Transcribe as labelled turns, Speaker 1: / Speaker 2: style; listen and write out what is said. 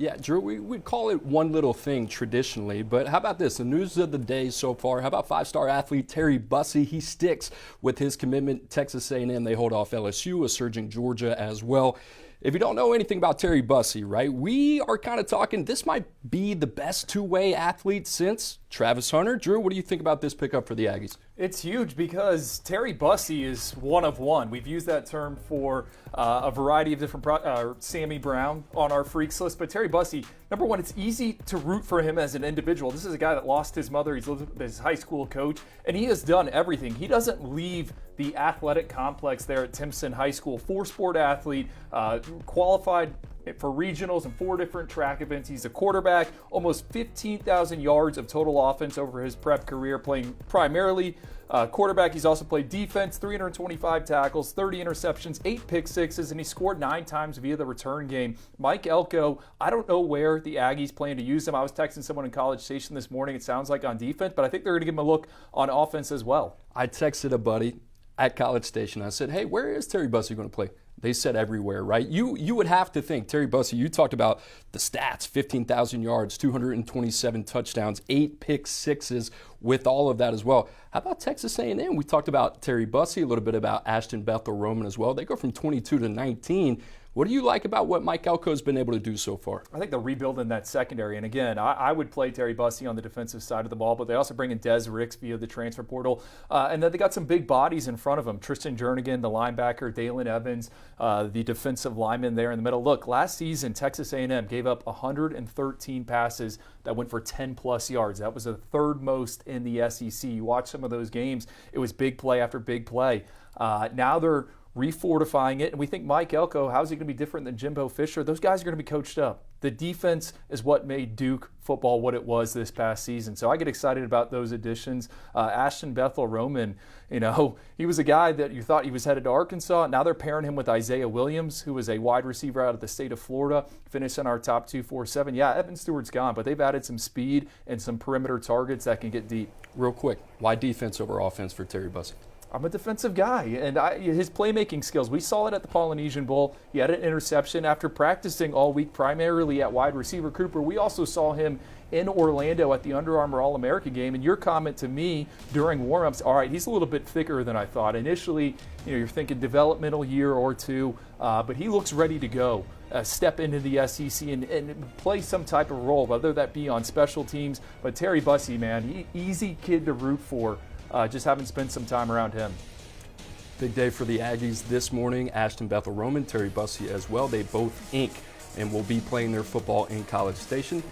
Speaker 1: Yeah, Drew, we'd call it one little thing traditionally, but how about this? The news of the day so far, how about five-star athlete Terry Bussey? He sticks with his commitment. Texas A&M, they hold off LSU, a surging Georgia as well. If you don't know anything about Terry Bussey, right, we are kind of talking this might be the best two-way athlete since Travis Hunter. Drew, what do you think about this pickup for the Aggies?
Speaker 2: It's huge because Terry Bussey is one of one. We've used that term for a variety of different Sammy Brown on our freaks list, but Terry Bussey, number one, it's easy to root for him as an individual. This is a guy that lost his mother. He's lived with his high school coach, and he has done everything. He doesn't leave the athletic complex there at Timpson High School. Four-sport athlete, qualified for regionals and 4 different track events. He's a quarterback, almost 15,000 yards of total offense over his prep career, playing primarily quarterback. He's also played defense, 325 tackles, 30 interceptions, 8 pick sixes, and he scored 9 times via the return game. Mike Elko, I don't know where the Aggies plan to use him. I was texting someone in College Station this morning. It sounds like on defense, but I think they're going to give him a look on offense as well.
Speaker 1: I texted a buddy at College Station. I said, hey, where is Terry Bussey going to play? They said everywhere, right? You would have to think, Terry Bussey, you talked about the stats, 15,000 yards, 227 touchdowns, 8 pick sixes with all of that as well. How about Texas A&M? We talked about Terry Bussey, a little bit about Ashton Bethel-Roman as well. They go from 22 to 19. What do you like about what Mike Elko has been able to do so far?
Speaker 2: I think they're rebuilding that secondary. And again, I would play Terry Bussey on the defensive side of the ball, but they also bring in Des Ricks via the transfer portal. And then they got some big bodies in front of them. Tristan Jernigan, the linebacker, Dalen Evans, the defensive lineman there in the middle. Look, last season, Texas A&M gave up 113 passes that went for 10-plus yards. That was the third most in the SEC. You watch some of those games, it was big play after big play. Now they're refortifying it, and we think Mike Elko, how's he going to be different than Jimbo Fisher? Those guys are going to be coached up. The defense is what made Duke football what it was this past season. So I get excited about those additions. Ashton Bethel-Roman, he was a guy that you thought he was headed to Arkansas. Now they're pairing him with Isaiah Williams, who is a wide receiver out of the state of Florida, finished in our top 247. Yeah, Evan Stewart's gone, but they've added some speed and some perimeter targets that can get deep.
Speaker 1: Real quick, why defense over offense for Terry Bussey?
Speaker 2: I'm a defensive guy, and his playmaking skills, we saw it at the Polynesian Bowl. He had an interception after practicing all week, primarily at wide receiver. Cooper, we also saw him in Orlando at the Under Armour All-American game, and your comment to me during warm-ups, all right, he's a little bit thicker than I thought. Initially, you're thinking developmental year or two, but he looks ready to go. Step into the SEC and play some type of role, whether that be on special teams. But Terry Bussey, man, easy kid to root for. Just haven't spent some time around him.
Speaker 1: Big day for the Aggies this morning. Ashton Bethel-Roman, Terry Bussey as well. They both ink and will be playing their football in College Station.